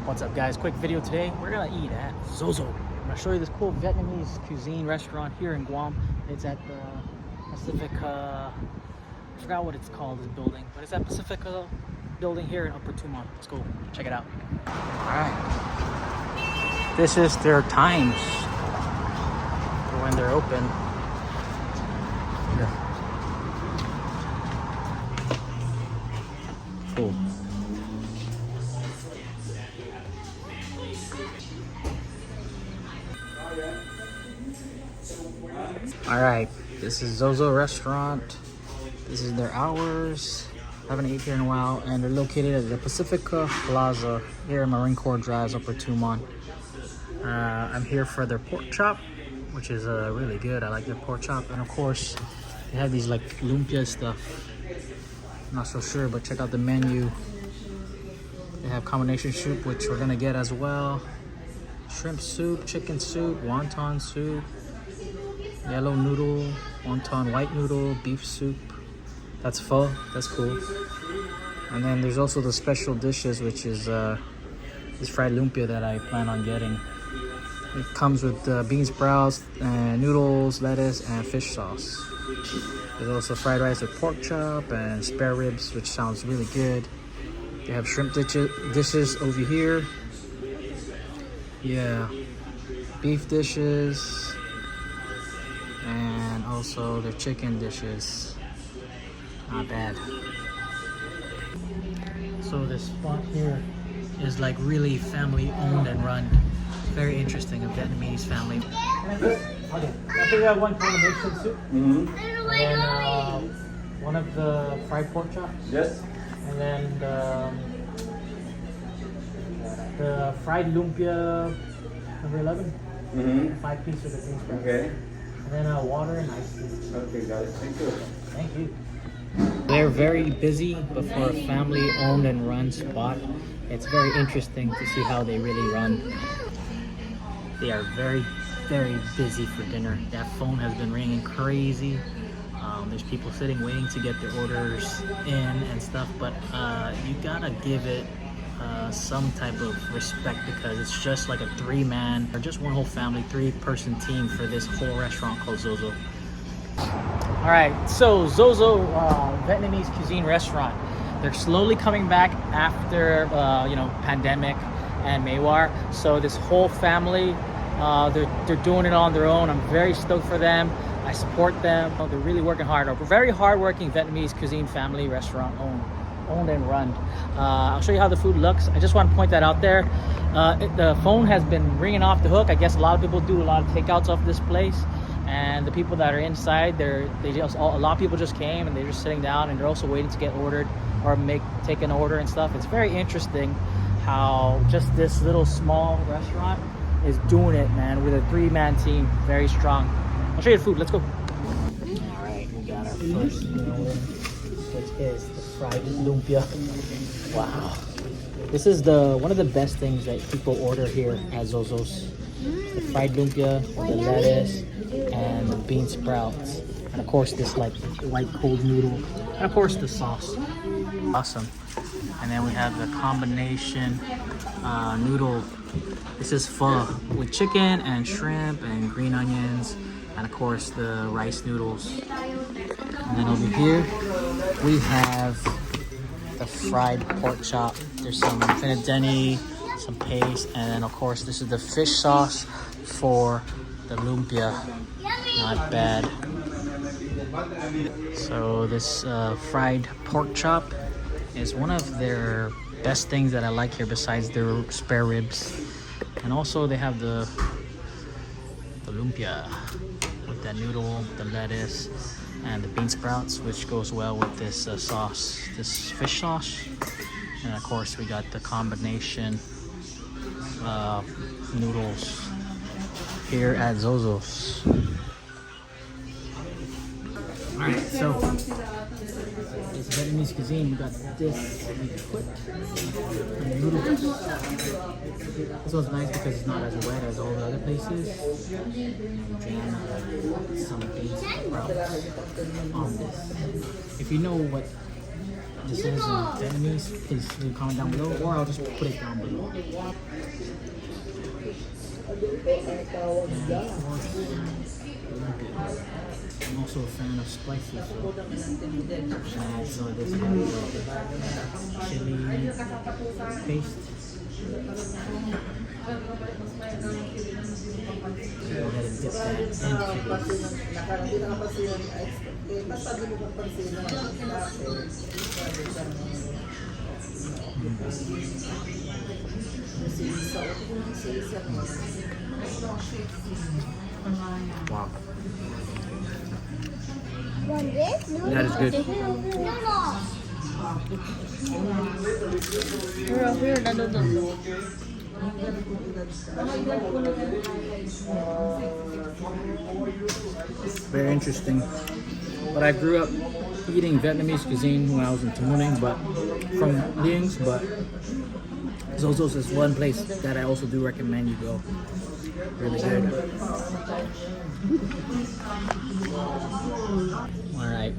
What's up, guys? Quick video today. We're gonna eat at Zozo. I'm gonna show you this cool Vietnamese cuisine restaurant here in Guam. It's at the Pacifica. I forgot what it's called, this building, but it's at Pacifica building here in Upper Tumon. Let's go check it out. All right. This is their times for when they're open. Here. Cool. All right, this is Zozo restaurant. This is their hours. Haven't ate here in a while, and they're located at the Pacifica Plaza here in Marine Corps Drive, Upper Tumon. I'm here for their pork chop, which is really good. I like their pork chop, and of course, they have these like lumpia stuff. I'm not so sure, but check out the menu. They have combination soup, which we're gonna get as well. Shrimp soup, chicken soup, wonton soup, yellow noodle, wonton white noodle, beef soup. That's pho. That's cool. And then there's also the special dishes, which is this fried lumpia that I plan on getting. It comes with bean sprouts, and noodles, lettuce, and fish sauce. There's also fried rice with pork chop and spare ribs, which sounds really good. They have shrimp dishes over here. Yeah, beef dishes, and also their chicken dishes. Not bad. So this spot here is like really family owned and run. Very interesting, a Vietnamese family. Okay, I think we have one combination soup. And then one of the fried pork chops. Yes. And then the fried lumpia number 11. 5 pieces with the bean sprouts. Okay. And then water and ice tea. Okay, got it. Thank you. Thank you. They're very busy, but for a family owned and run spot, it's very interesting to see how they really run. They are very, very busy for dinner. That phone has been ringing crazy. There's people sitting waiting to get their orders in and stuff, but you gotta give it some type of respect, because it's just like a 3-man or just one whole family, 3-person team for this whole restaurant called Zozo. All right, so Zozo Vietnamese cuisine restaurant. They're slowly coming back after pandemic and Maywar. So this whole family, they're doing it on their own. I'm very stoked for them. I support them. They're really working hard. A very hardworking Vietnamese cuisine family restaurant, owned and run. I'll show you how the food looks. I just want to point that out there. The phone has been ringing off the hook. I guess a lot of people do a lot of takeouts off this place, and the people that are inside, a lot of people just came and they're just sitting down, and they're also waiting to get ordered or take an order and stuff. It's very interesting how just this little small restaurant is doing it, man, with a 3-man team. Very strong. I'll show you the food. Let's go. All right, we got our first meal in, which is the fried lumpia. Wow. This is one of the best things that people order here at Zozo's. The fried lumpia, the lettuce, and the bean sprouts. And of course this like white cold noodle. And of course the sauce. Awesome. And then we have the combination noodle. This is pho with chicken and shrimp and green onions. And of course the rice noodles. And then over here we have the fried pork chop. There's some finadeni, some paste, and then of course this is the fish sauce for the lumpia. Not bad. So this fried pork chop is one of their best things that I like here, besides their spare ribs. And also they have the lumpia with that noodle, the lettuce, and the bean sprouts, which goes well with this sauce, this fish sauce. And of course we got the combination noodles here at Zozo's. Alright, so this Vietnamese cuisine, we got this noodle. This one's nice because it's not as wet as all the other places. Jam some bean sprouts on this. If you know what this is Vietnamese, please leave a comment down below, or I'll just put it down below. And of course, I'm also a fan of spicy, so add some of this chili paste. Go ahead and dip that into this. Wow. That is good. Very interesting. But I grew up eating Vietnamese cuisine when I was in Tumon, but from Liengs, but Zozo's is one place that I also do recommend you go. Really good. Alright,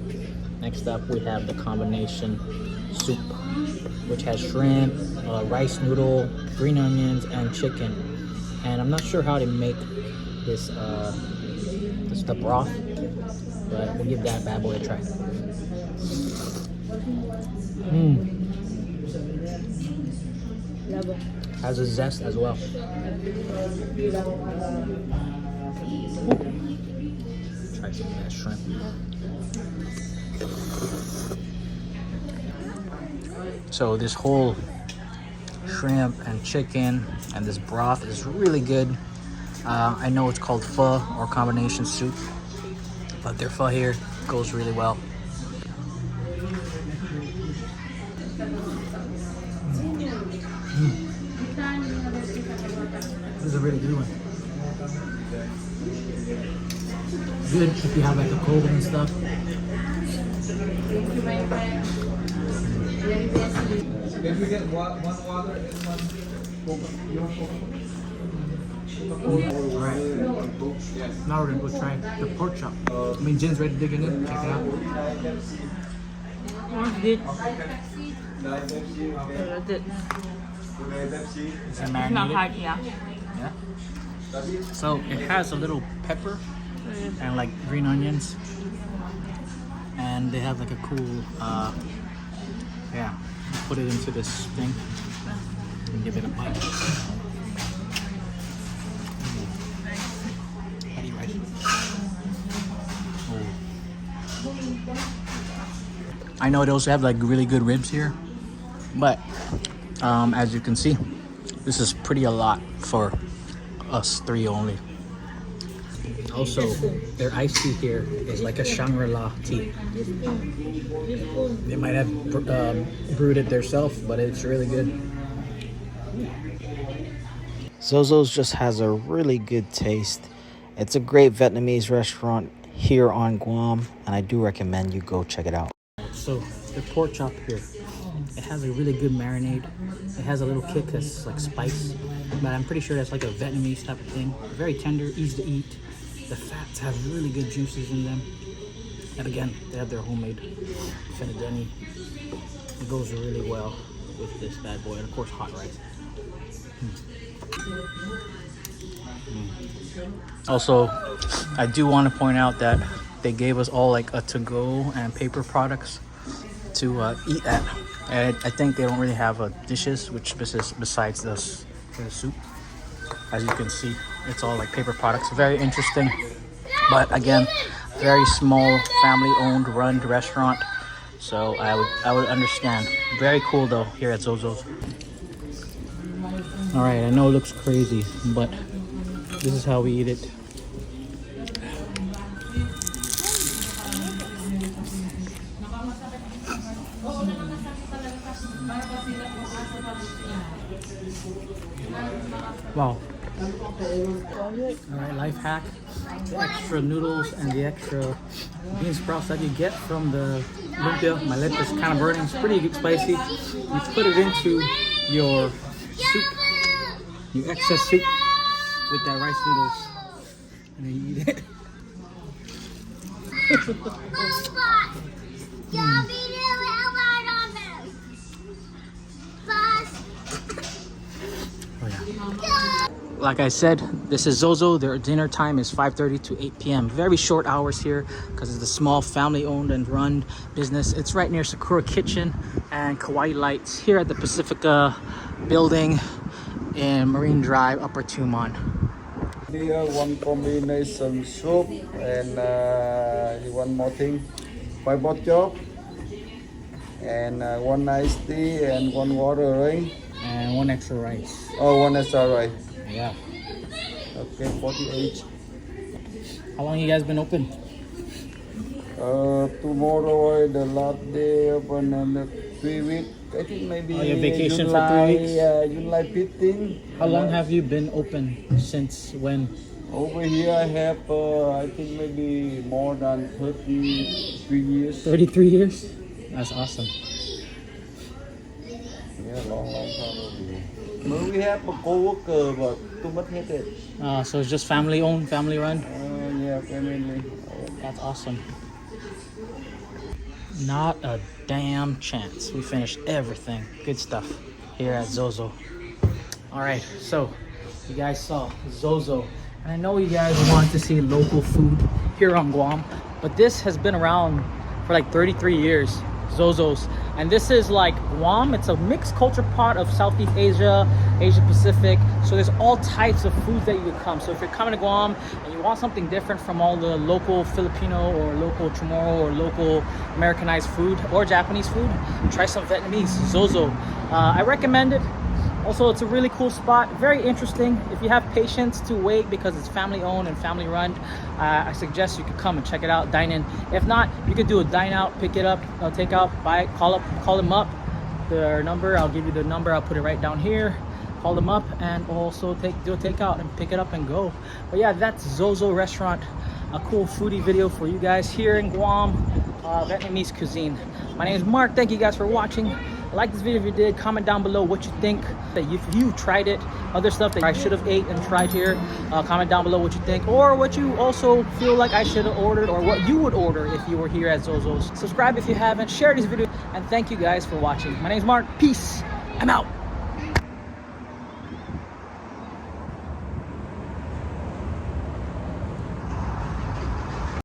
next up we have the combination soup, which has shrimp, rice noodle, green onions, and chicken. And I'm not sure how to make this, the broth, but we'll give that bad boy a try. Has a zest as well. Try some of that shrimp. So this whole shrimp and chicken and this broth is really good. I know it's called pho or combination soup, but their pho here goes really well. This is a really good one. Good if you have like a cold and stuff. Can we get one water and one Coke? Alright, now we're gonna go try the pork chop. I mean, Jen's ready to dig in. Check it out. Is it marinated? Yeah. So it has a little pepper and like green onions, and they have like a cool, yeah. Put it into this thing and give it a bite. Patty rice. Oh. I know they also have like really good ribs here, but as you can see, this is pretty a lot for us three only. Also, their iced tea here is like a Shangri-La tea. They might have brewed it themselves, but it's really good. Zozo's just has a really good taste. It's a great Vietnamese restaurant here on Guam, and I do recommend you go check it out. So the pork chop here, it has a really good marinade. It has a little kick that's like spice, but I'm pretty sure that's like a Vietnamese type of thing. Very tender, easy to eat. The fats have really good juices in them. And again, they have their homemade fenadeni. It goes really well with this bad boy. And of course, hot rice. Also, I do want to point out that they gave us all like a to-go and paper products to eat at. And I think they don't really have dishes, which besides the soup. As you can see, it's all like paper products. Very interesting, but again, very small family-owned run restaurant. So I would understand. Very cool though here at Zozo's. All right, I know it looks crazy, but this is how we eat it. Wow. Alright, life hack. The extra noodles and the extra bean sprouts that you get from the lumpia. My lip is kind of burning. It's pretty spicy. You put it into your soup, your excess soup with that rice noodles, and then you eat it. Like I said, this is Zozo. Their dinner time is 5:30 to 8 p.m. Very short hours here because it's a small family-owned and run business. It's right near Sakura Kitchen and Kawaii Lights here at the Pacifica building in Marine Drive, Upper Tumon. Here, one combination soup and one more thing, by bot chop, and one iced tea and one water, right? And one extra rice. Oh, one extra, right? Yeah. Okay, 48. How long you guys been open? Tomorrow the last day open and 3 weeks. I think maybe your vacation July, for 3 weeks? July 15. How long have you been open? Since when? Over here I have, I think maybe more than 33 years. 33 years? That's awesome. Yeah, long time ago. But we have a co-worker, but too much headache. So it's just family owned, family run? Yeah, family. That's awesome. Not a damn chance. We finished everything. Good stuff here at Zozo. All right, so you guys saw Zozo. And I know you guys want to see local food here on Guam, but this has been around for like 33 years, Zozo's. And this is like Guam. It's a mixed culture pot of Southeast Asia, Asia Pacific. So there's all types of foods that you could come. So if you're coming to Guam and you want something different from all the local Filipino or local Chamorro or local Americanized food or Japanese food, try some Vietnamese, Zozo. I recommend it. Also, it's a really cool spot, very interesting. If you have patience to wait because it's family owned and family run, I suggest you could come and check it out, dine in. If not, you could do a dine out, pick it up, take out, buy it, call them up. Their number, I'll give you the number, I'll put it right down here. Call them up and also do a takeout and pick it up and go. But yeah, that's Zozo restaurant, a cool foodie video for you guys here in Guam, Vietnamese cuisine. My name is Mark, thank you guys for watching. Like this video if you did, comment down below what you think, that if you tried it, other stuff that I should have ate and tried here. Comment down below what you think, or what you also feel like I should have ordered, or what you would order if you were here at Zozo's. Subscribe if you haven't, share this video, and thank you guys for watching. My name is Mark, peace, I'm out.